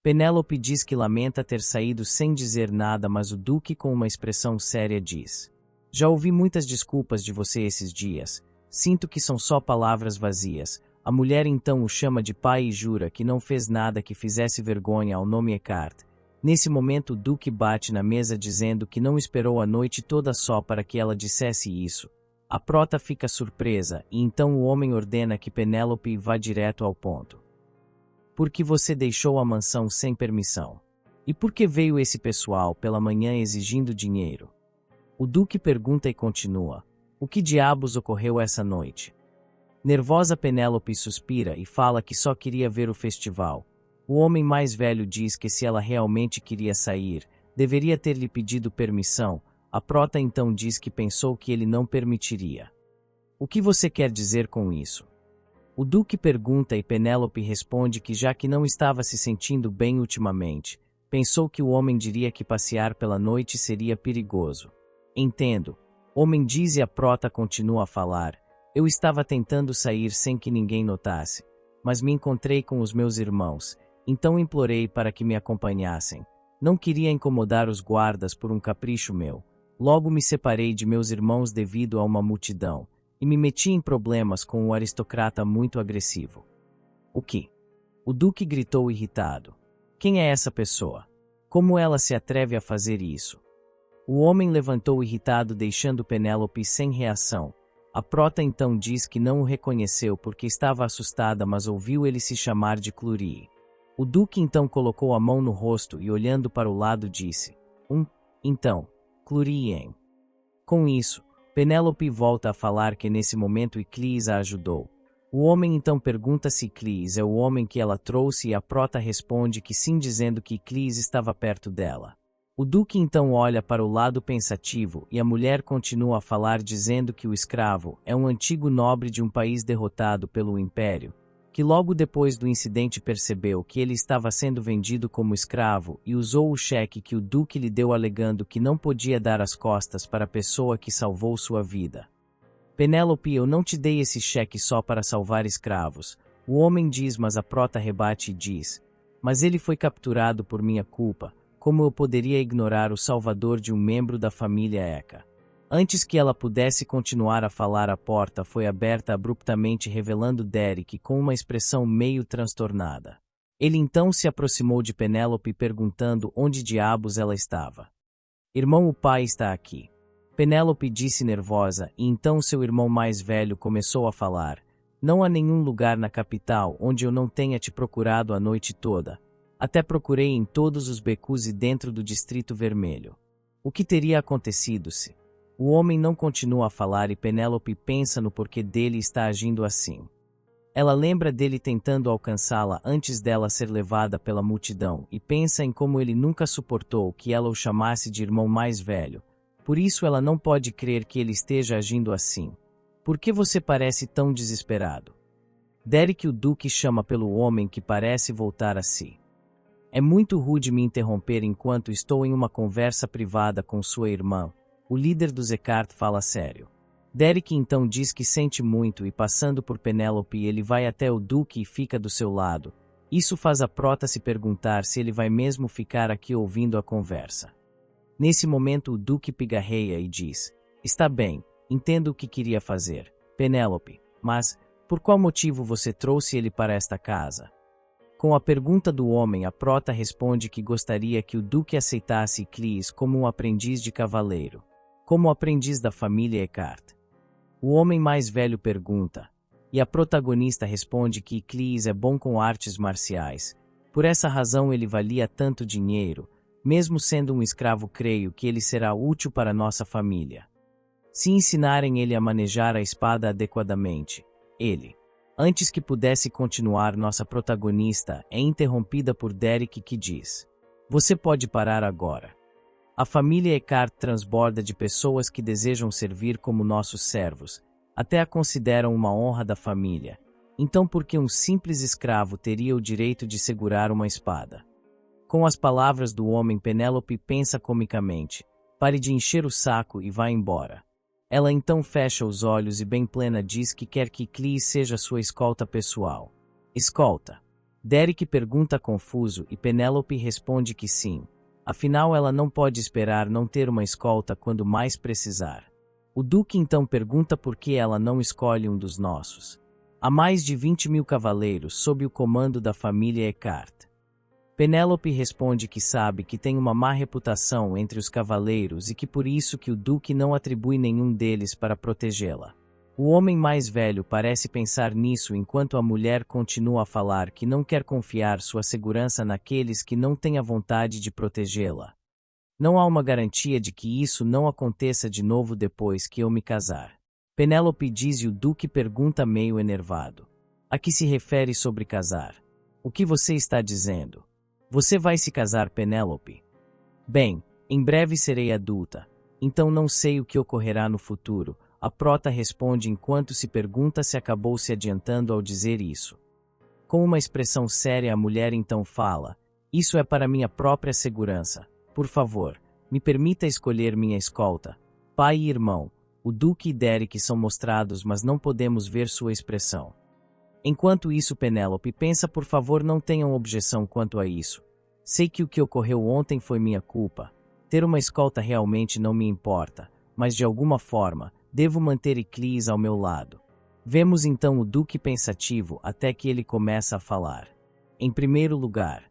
Penélope diz que lamenta ter saído sem dizer nada, mas o Duque, com uma expressão séria, diz: Já ouvi muitas desculpas de você esses dias. Sinto que são só palavras vazias. A mulher então o chama de pai e jura que não fez nada que fizesse vergonha ao nome Eckhart. Nesse momento o Duque bate na mesa dizendo que não esperou a noite toda só para que ela dissesse isso. A prota fica surpresa e então o homem ordena que Penélope vá direto ao ponto. Por que você deixou a mansão sem permissão? E por que veio esse pessoal pela manhã exigindo dinheiro? O Duque pergunta e continua: O que diabos ocorreu essa noite? Nervosa, Penélope suspira e fala que só queria ver o festival. O homem mais velho diz que se ela realmente queria sair, deveria ter lhe pedido permissão. A prota então diz que pensou que ele não permitiria. O que você quer dizer com isso? O Duque pergunta e Penélope responde que já que não estava se sentindo bem ultimamente, pensou que o homem diria que passear pela noite seria perigoso. Entendo. Homem diz e a prota continua a falar. Eu estava tentando sair sem que ninguém notasse, mas me encontrei com os meus irmãos, então implorei para que me acompanhassem. Não queria incomodar os guardas por um capricho meu. Logo me separei de meus irmãos devido a uma multidão, e me meti em problemas com um aristocrata muito agressivo. O que? O Duque gritou irritado. Quem é essa pessoa? Como ela se atreve a fazer isso? O homem levantou irritado, deixando Penélope sem reação. A prota então diz que não o reconheceu porque estava assustada, mas ouviu ele se chamar de Clurie. O Duque então colocou a mão no rosto e, olhando para o lado, disse: Então, Clurie. Com isso, Penélope volta a falar que nesse momento Iclis a ajudou. O homem então pergunta se Iclis é o homem que ela trouxe e a prota responde que sim, dizendo que Iclis estava perto dela. O Duque então olha para o lado pensativo e a mulher continua a falar dizendo que o escravo é um antigo nobre de um país derrotado pelo Império, que logo depois do incidente percebeu que ele estava sendo vendido como escravo e usou o cheque que o Duque lhe deu alegando que não podia dar as costas para a pessoa que salvou sua vida. Penélope, eu não te dei esse cheque só para salvar escravos. O homem diz, mas a prota rebate e diz: Mas ele foi capturado por minha culpa. Como eu poderia ignorar o salvador de um membro da família Eka? Antes que ela pudesse continuar a falar, a porta foi aberta abruptamente, revelando Derek com uma expressão meio transtornada. Ele então se aproximou de Penélope perguntando onde diabos ela estava. Irmão, o pai está aqui. Penélope disse nervosa, e então seu irmão mais velho começou a falar. Não há nenhum lugar na capital onde eu não tenha te procurado a noite toda. Até procurei em todos os becos e dentro do Distrito Vermelho. O que teria acontecido se... O homem não continua a falar e Penélope pensa no porquê dele está agindo assim. Ela lembra dele tentando alcançá-la antes dela ser levada pela multidão e pensa em como ele nunca suportou que ela o chamasse de irmão mais velho. Por isso ela não pode crer que ele esteja agindo assim. Por que você parece tão desesperado? Derek, o Duque chama pelo homem que parece voltar a si. É muito rude me interromper enquanto estou em uma conversa privada com sua irmã. O líder dos Eckhart fala sério. Derek então diz que sente muito e, passando por Penélope, ele vai até o Duque e fica do seu lado. Isso faz a prota se perguntar se ele vai mesmo ficar aqui ouvindo a conversa. Nesse momento o Duque pigarreia e diz: Está bem, entendo o que queria fazer, Penélope, mas por qual motivo você trouxe ele para esta casa? Com a pergunta do homem, a prota responde que gostaria que o Duque aceitasse Iclis como um aprendiz de cavaleiro, como aprendiz da família Eckhart. O homem mais velho pergunta, e a protagonista responde que Iclis é bom com artes marciais. Por essa razão ele valia tanto dinheiro. Mesmo sendo um escravo, creio que ele será útil para nossa família. Se ensinarem ele a manejar a espada adequadamente, ele... Antes que pudesse continuar, nossa protagonista é interrompida por Derek, que diz: Você pode parar agora. A família Eckhart transborda de pessoas que desejam servir como nossos servos, até a consideram uma honra da família. Então por que um simples escravo teria o direito de segurar uma espada? Com as palavras do homem, Penélope pensa comicamente: Pare de encher o saco e vá embora. Ela então fecha os olhos e bem plena diz que quer que Iclis seja sua escolta pessoal. Escolta. Derek pergunta confuso e Penélope responde que sim. Afinal, ela não pode esperar não ter uma escolta quando mais precisar. O Duque então pergunta por que ela não escolhe um dos nossos. Há mais de 20.000 cavaleiros sob o comando da família Eckhart. Penélope responde que sabe que tem uma má reputação entre os cavaleiros e que por isso que o Duque não atribui nenhum deles para protegê-la. O homem mais velho parece pensar nisso enquanto a mulher continua a falar que não quer confiar sua segurança naqueles que não têm a vontade de protegê-la. Não há uma garantia de que isso não aconteça de novo depois que eu me casar. Penélope diz e o Duque pergunta meio enervado. A que se refere sobre casar? O que você está dizendo? Você vai se casar, Penélope? Bem, em breve serei adulta, então não sei o que ocorrerá no futuro. A prota responde enquanto se pergunta se acabou se adiantando ao dizer isso. Com uma expressão séria a mulher então fala, isso é para minha própria segurança. Por favor, me permita escolher minha escolta. Pai e irmão, o Duque e Derek são mostrados mas não podemos ver sua expressão. Enquanto isso Penélope pensa por favor não tenham objeção quanto a isso. Sei que o que ocorreu ontem foi minha culpa. Ter uma escolta realmente não me importa, mas de alguma forma, devo manter Eclis ao meu lado. Vemos então o Duque pensativo até que ele começa a falar. Em primeiro lugar,